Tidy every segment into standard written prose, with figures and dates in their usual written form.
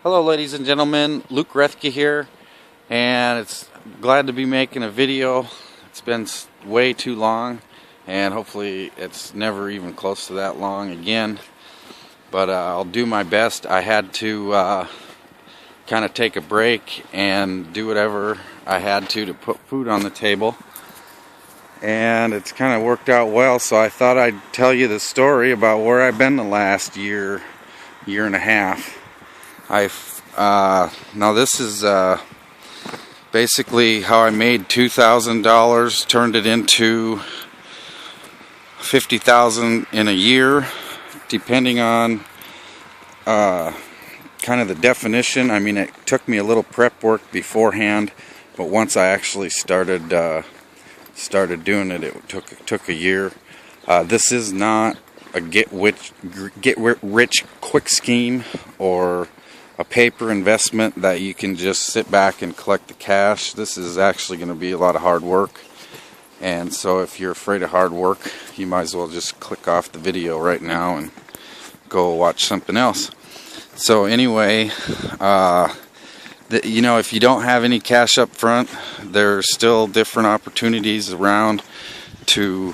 Hello ladies and gentlemen, Luke Rethke here, and it's glad to be making a video. It's been way too long, and hopefully it's never even close to that long again, but I'll do my best. I had to kind of take a break and do whatever I had to put food on the table, and it's kind of worked out well, so I thought I'd tell you the story about where I've been the last year and a half. Now this is basically how I made $2,000, turned it into $50,000 in a year, depending on kind of the definition. I mean, it took me a little prep work beforehand, but once I actually started doing it, it took a year. This is not a get rich quick scheme or a paper investment that you can just sit back and collect the cash. This is actually going to be a lot of hard work, and so if you're afraid of hard work, you might as well just click off the video right now and go watch something else. So anyway, if you don't have any cash up front, there's still different opportunities around to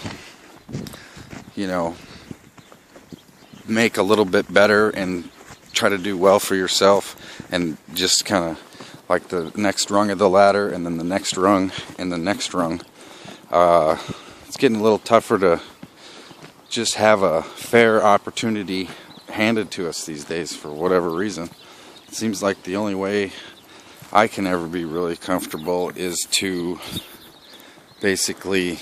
make a little bit better and try to do well for yourself, and just kind of like the next rung of the ladder, and then the next rung, and the next rung. It's getting a little tougher to just have a fair opportunity handed to us these days for whatever reason. It seems like the only way I can ever be really comfortable is to basically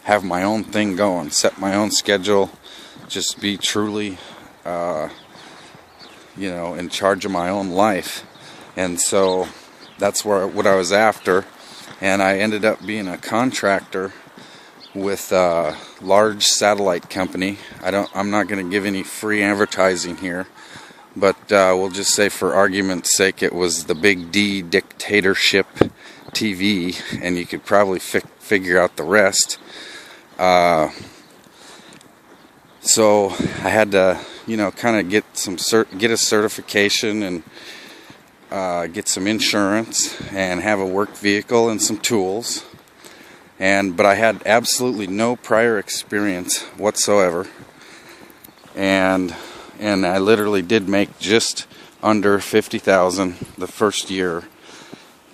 have my own thing going, set my own schedule, just be truly in charge of my own life. And so that's what I was after, and I ended up being a contractor with a large satellite company. I'm not going to give any free advertising here, but we'll just say for argument's sake it was the Big D Dictatorship TV, and you could probably figure out the rest. So I had to kind of get a certification and get some insurance and have a work vehicle and some tools, but I had absolutely no prior experience whatsoever, and I literally did make just under $50,000 the first year,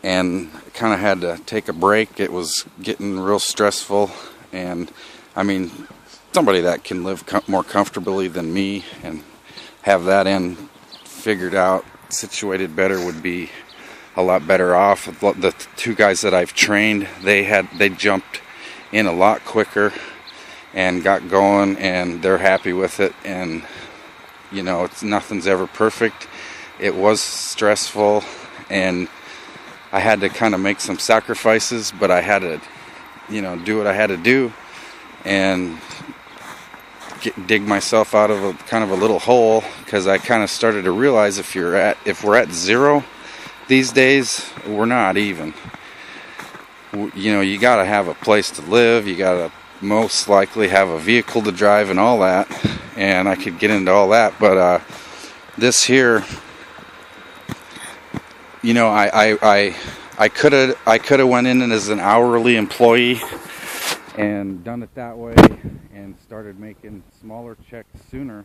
and kind of had to take a break. It was getting real stressful, and I mean, somebody that can live more comfortably than me and have that end figured out, situated better, would be a lot better off. The two guys that I've trained, they jumped in a lot quicker and got going, and they're happy with it. And nothing's ever perfect. It was stressful, and I had to kind of make some sacrifices, but I had to do what I had to do and dig myself out of a little hole, because I kind of started to realize if we're at zero these days, we're not even. You gotta have a place to live, you gotta most likely have a vehicle to drive and all that, and I could get into all that, but this here, I could have went in as an hourly employee and done it that way, and started making smaller checks sooner,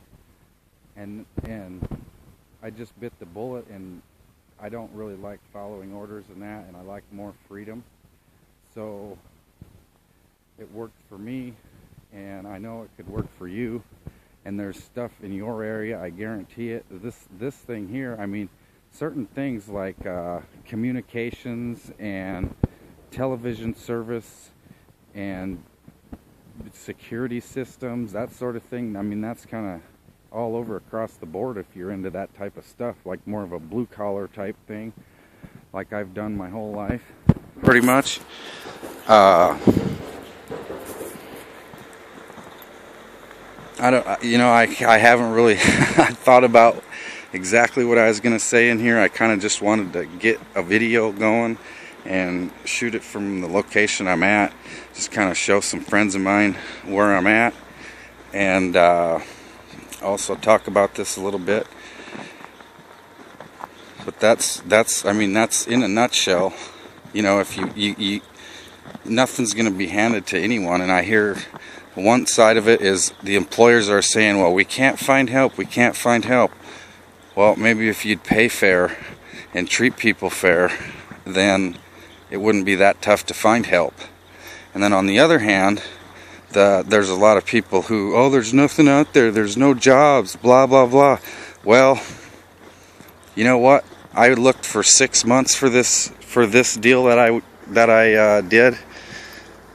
and I just bit the bullet, and I don't really like following orders and that, and I like more freedom. So it worked for me, and I know it could work for you, and there's stuff in your area, I guarantee it. This thing here, I mean, certain things like communications and television service and security systems, that sort of thing. I mean, that's kind of all over across the board if you're into that type of stuff, like more of a blue collar type thing, like I've done my whole life, pretty much. I haven't really thought about exactly what I was going to say in here. I kind of just wanted to get a video going and shoot it from the location I'm at, just kind of show some friends of mine where I'm at, and also talk about this a little bit. But that's I mean, that's in a nutshell. You know, if you nothing's going to be handed to anyone. And I hear one side of it is the employers are saying, well, we can't find help, we can't find help. Well, maybe if you'd pay fair and treat people fair, then it wouldn't be that tough to find help. And then on the other hand, there's a lot of people who, oh, there's nothing out there, there's no jobs, blah blah blah. Well, you know what? I looked for 6 months for this deal that I did,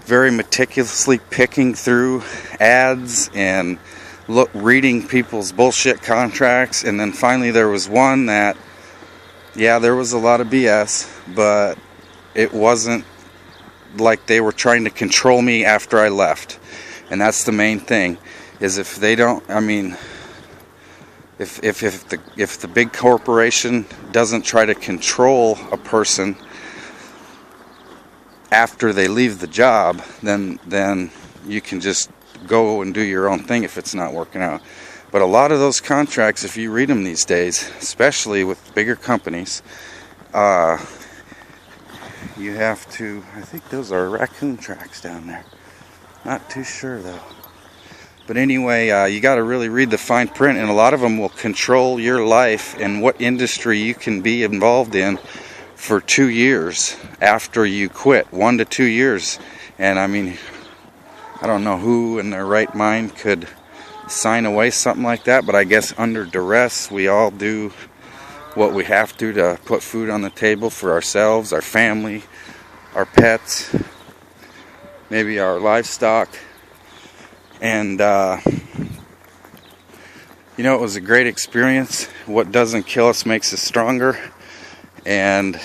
very meticulously picking through ads and reading people's bullshit contracts, and then finally there was one that, yeah, there was a lot of BS, but it wasn't like they were trying to control me after I left. And that's the main thing, is if they don't, I mean, if the big corporation doesn't try to control a person after they leave the job, then you can just go and do your own thing if it's not working out. But a lot of those contracts, if you read them these days, especially with bigger companies, you have to, I think those are raccoon tracks down there. Not too sure though. But anyway, you got to really read the fine print, and a lot of them will control your life and what industry you can be involved in for 2 years after you quit, 1 to 2 years. And I mean, I don't know who in their right mind could sign away something like that, but I guess under duress we all do what we have to put food on the table for ourselves, our family, our pets, maybe our livestock. And you know, it was a great experience. What doesn't kill us makes us stronger. And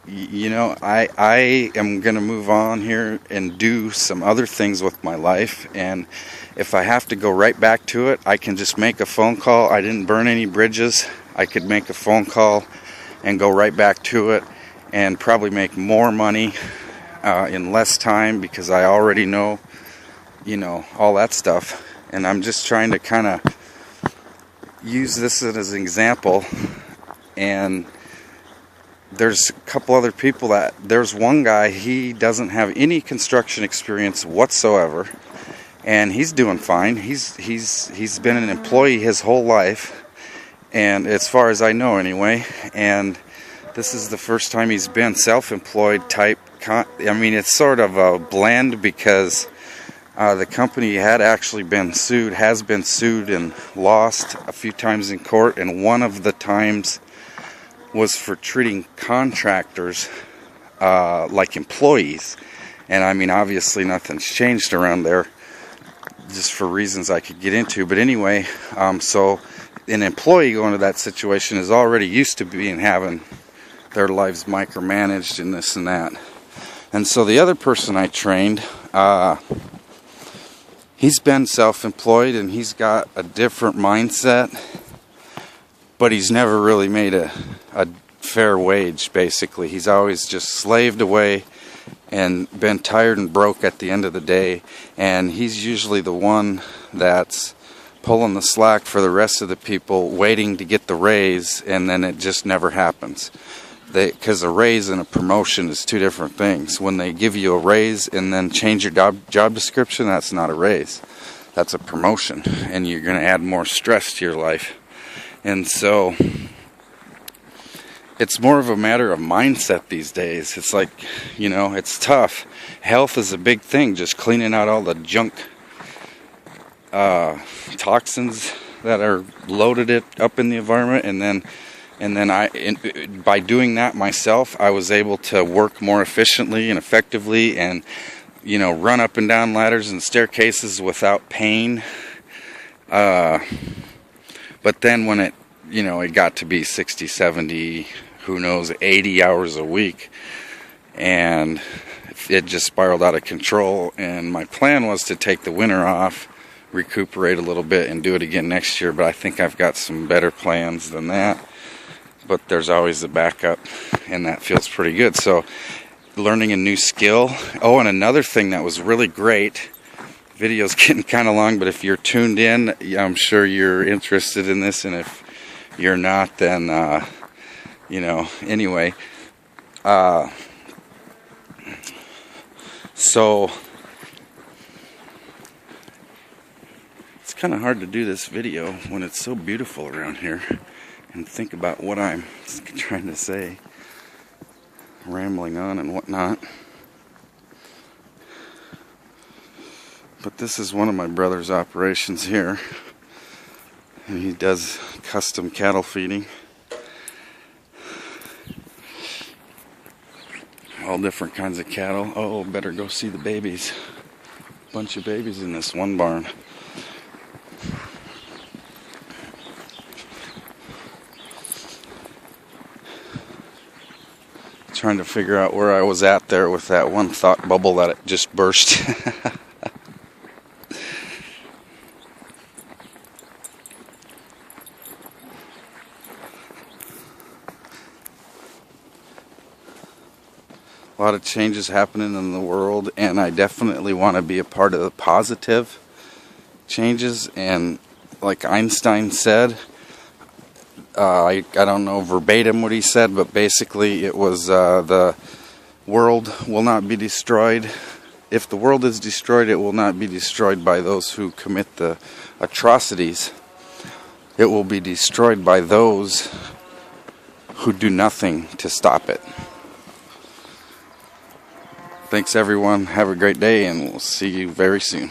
you know, I am going to move on here and do some other things with my life. And if I have to go right back to it, I can just make a phone call. I didn't burn any bridges. I could make a phone call and go right back to it and probably make more money in less time, because I already know, you know, all that stuff. And I'm just trying to kind of use this as an example. And there's a couple other people there's one guy, he doesn't have any construction experience whatsoever, and he's doing fine. He's been an employee his whole life, and as far as I know anyway, and this is the first time he's been self-employed type. I mean, it's sort of a blend, because the company has been sued and lost a few times in court, and one of the times was for treating contractors like employees. And I mean, obviously nothing's changed around there, just for reasons I could get into. But anyway, so an employee going to that situation is already used to having their lives micromanaged and this and that. And so the other person I trained, he's been self-employed and he's got a different mindset, but he's never really made a fair wage, basically. He's always just slaved away and been tired and broke at the end of the day. And he's usually the one that's pulling the slack for the rest of the people, waiting to get the raise, and then it just never happens. Because a raise and a promotion is two different things. When they give you a raise and then change your job description, that's not a raise. That's a promotion, and you're going to add more stress to your life. And so it's more of a matter of mindset these days. It's like, you know, it's tough. Health is a big thing, just cleaning out all the junk toxins that are loaded up in the environment. And then by doing that myself, I was able to work more efficiently and effectively, and, you know, run up and down ladders and staircases without pain. But then when it got to be 60, 70, who knows, 80 hours a week, and it just spiraled out of control. And my plan was to take the winter off, recuperate a little bit, and do it again next year. But I think I've got some better plans than that. But there's always the backup, and that feels pretty good. So learning a new skill. Oh, and another thing that was really great, video's getting kind of long, but if you're tuned in, I'm sure you're interested in this. And if you're not, then anyway. So it's kind of hard to do this video when it's so beautiful around here and think about what I'm trying to say, rambling on and whatnot. But this is one of my brother's operations here, and he does custom cattle feeding. All different kinds of cattle. Oh, better go see the babies. Bunch of babies in this one barn. Trying to figure out where I was at there with that one thought bubble that it just burst. A lot of changes happening in the world, and I definitely want to be a part of the positive changes. And like Einstein said, I don't know verbatim what he said, but basically it was the world will not be destroyed. If the world is destroyed, it will not be destroyed by those who commit the atrocities. It will be destroyed by those who do nothing to stop it. Thanks everyone, have a great day, and we'll see you very soon.